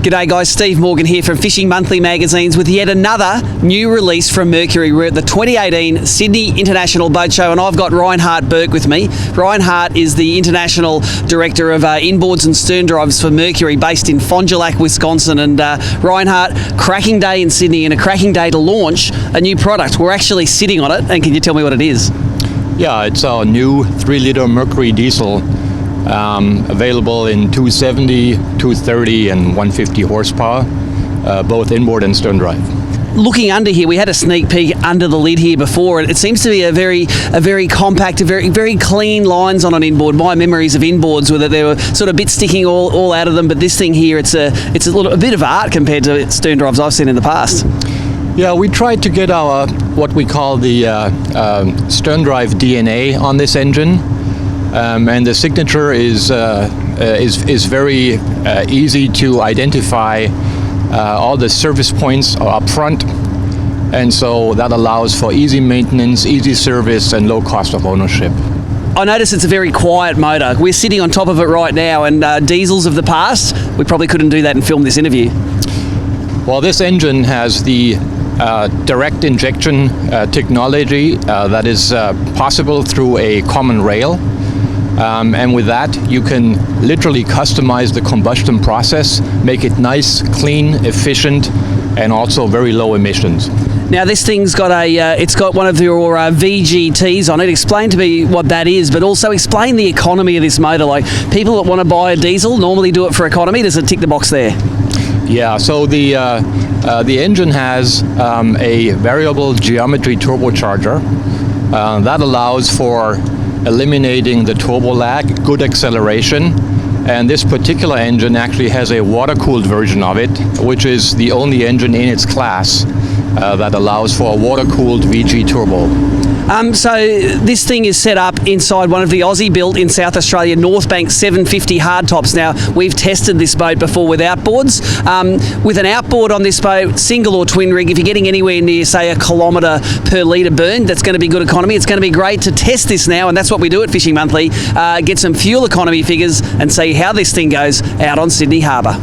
G'day guys, Steve Morgan here from Fishing Monthly Magazines with yet another new release from Mercury. We're at the 2018 Sydney International Boat Show and I've got Reinhard Burk with me. Reinhard is the International Director of Inboards and Sterndrives for Mercury based in Fond du Lac, Wisconsin. And Reinhard, cracking day in Sydney and a cracking day to launch a new product. We're actually sitting on it, and can you tell me what it is? Yeah, it's our new 3-liter Mercury diesel. Available in 270, 230 and 150 horsepower, both inboard and sterndrive. Looking under here, we had a sneak peek under the lid here before, and it seems to be a very compact, very clean lines on an inboard. My memories of inboards were that there were sort of bits sticking all out of them, but this thing here, it's a bit of art compared to sterndrives I've seen in the past. Yeah, we tried to get our what we call the sterndrive DNA on this engine. And the signature is very easy to identify. All the service points are up front, and so that allows for easy maintenance, easy service, and low cost of ownership. I notice it's a very quiet motor. We're sitting on top of it right now, and diesels of the past, we probably couldn't do that and film this interview. Well, this engine has the direct injection technology that is possible through a common rail. And with that, you can literally customize the combustion process, make it nice, clean, efficient, and also very low emissions. Now, this thing's got it's got one of your VGTs on it. Explain to me what that is, but also explain the economy of this motor. Like, people that want to buy a diesel normally do it for economy. Does it tick the box there? Yeah, so the engine has a variable geometry turbocharger that allows for eliminating the turbo lag, good acceleration, and this particular engine actually has a water-cooled version of it, which is the only engine in its class that allows for a water-cooled VG turbo. So this thing is set up inside one of the Aussie-built in South Australia Northbank 750 hardtops. Now, we've tested this boat before with outboards. With an outboard on this boat, single or twin rig, if you're getting anywhere near, say, a kilometre per litre burn, that's going to be good economy. It's going to be great to test this now, and that's what we do at Fishing Monthly. Get some fuel economy figures and see how this thing goes out on Sydney Harbour.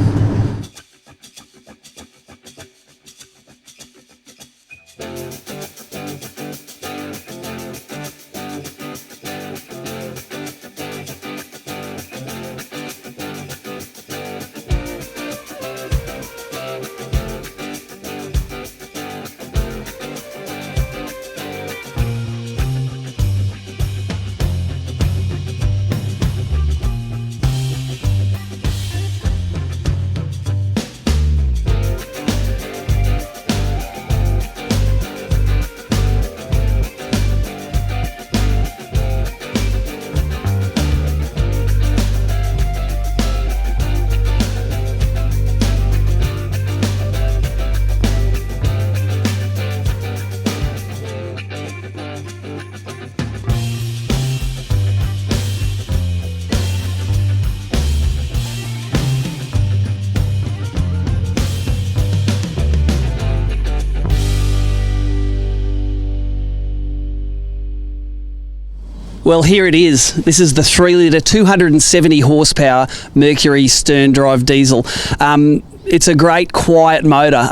Well, here it is. This is the 3-litre, 270 horsepower Mercury Sterndrive diesel. It's a great, quiet motor.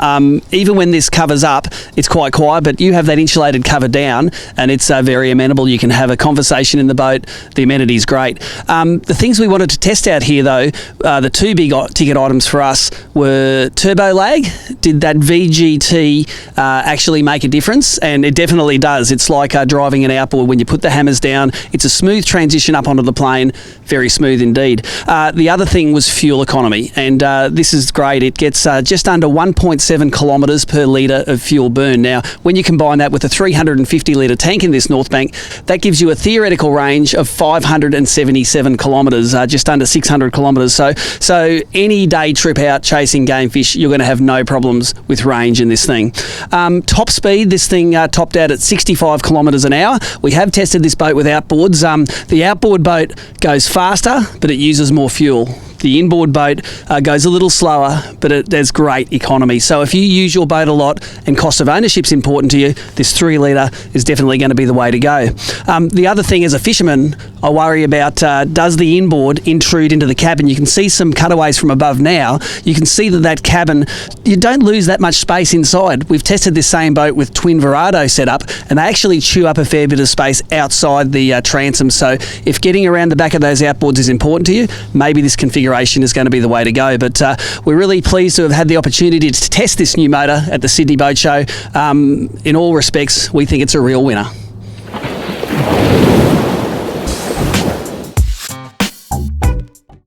Even when this covers up, it's quite quiet, but you have that insulated cover down, and it's very amenable. You can have a conversation in the boat. The amenity's great. The things we wanted to test out here, though, the two big ticket items for us were turbo lag. Did that VGT actually make a difference? And it definitely does. It's like driving an outboard. When you put the hammers down, it's a smooth transition up onto the plane. Very smooth indeed. The other thing was fuel economy, and this is great. It gets just under 1.7 kilometres per litre of fuel burn. Now, when you combine that with a 350 litre tank in this Northbank, that gives you a theoretical range of 577 kilometres, just under 600 kilometres. So any day trip out chasing game fish, you're going to have no problems with range in this thing. Top speed, this thing topped out at 65 kilometres an hour. We have tested this boat with outboards. The outboard boat goes faster, but it uses more fuel. The inboard boat goes a little slower, but there's great economy. So if you use your boat a lot and cost of ownership's important to you, this 3 litre is definitely going to be the way to go. The other thing as a fisherman, I worry about does the inboard intrude into the cabin? You can see some cutaways from above now. You can see that cabin, you don't lose that much space inside. We've tested this same boat with twin Verado setup, and they actually chew up a fair bit of space outside the transom. So if getting around the back of those outboards is important to you, maybe this configuration is going to be the way to go. But we're really pleased to have had the opportunity to test this new motor at the Sydney Boat Show. In all respects, we think it's a real winner.